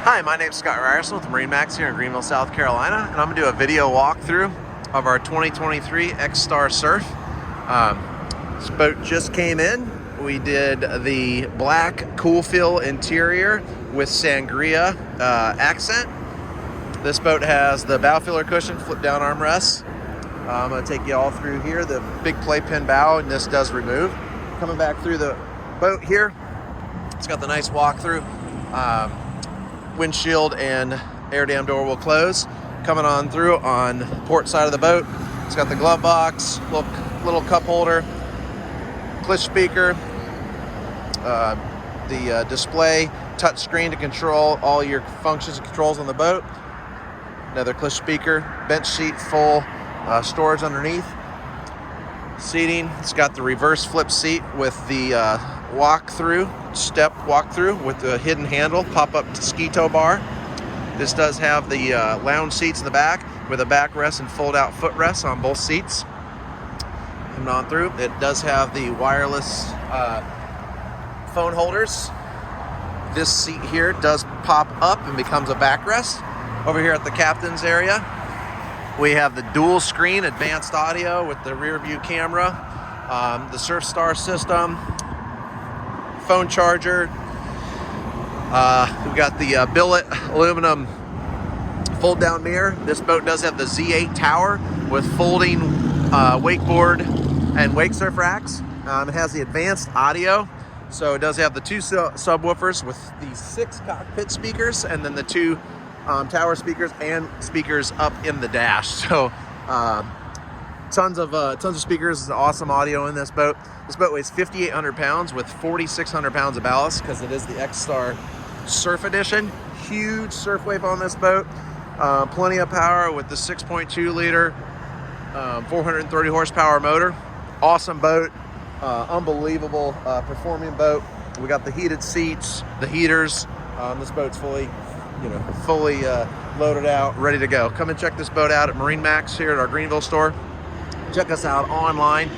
Hi, my name's Scott Ryerson with MarineMax here in Greenville, South Carolina, and I'm going to do a video walkthrough of our 2023 XStar Surf. This boat just came in. We did the black cool fill interior with sangria accent. This boat has the bow filler cushion, flip down armrests. I'm going to take you all through here. The big playpen bow, and this does remove. Coming back through the boat here, it's got the nice walkthrough. Windshield and air dam door will close. Coming on through on port side of the boat, it's got the glove box, little cup holder, click speaker, the display touch screen to control all your functions and controls on the boat. Another click speaker, bench seat, full storage underneath. Seating, it's got the reverse flip seat with the step walk-through with the hidden handle, pop-up ski tow bar. This does have the lounge seats in the back with a backrest and fold-out footrest on both seats. Coming on through, it does have the wireless phone holders. This seat here does pop up and becomes a backrest. Over here at the captain's area, we have the dual screen advanced audio with the rear view camera, the SurfStar system, phone charger. We've got the billet aluminum fold down mirror. This boat does have the Z8 tower with folding wakeboard and wake surf racks. It has the advanced audio. So it does have the two subwoofers with the 6 cockpit speakers and then the 2 tower speakers and speakers up in the dash. So tons of speakers, awesome audio in this boat. This boat weighs 5,800 pounds with 4,600 pounds of ballast because it is the XStar Surf Edition. Huge surf wave on this boat. Plenty of power with the 6.2 liter 430 horsepower motor. Awesome boat. Unbelievable performing boat. We got the heated seats, the heaters. This boat's fully loaded out, ready to go. Come and check this boat out at MarineMax here at our Greenville store. Check us out online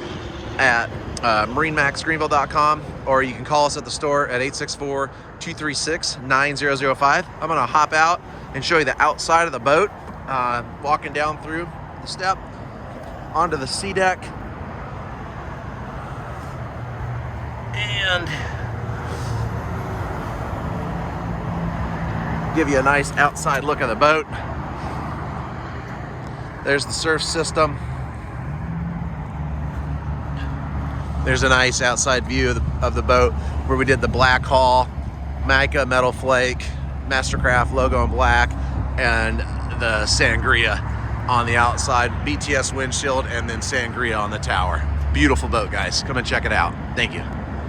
at MarineMaxGreenville.com, or you can call us at the store at 864-236-9005. I'm going to hop out and show you the outside of the boat, walking down through the step onto the sea deck. And give you a nice outside look of the boat. There's the surf system. There's a nice outside view of the boat where we did the black hull, mica metal flake, MasterCraft logo in black, and the sangria on the outside, BTS windshield, and then sangria on the tower. Beautiful boat, guys. Come and check it out. Thank you.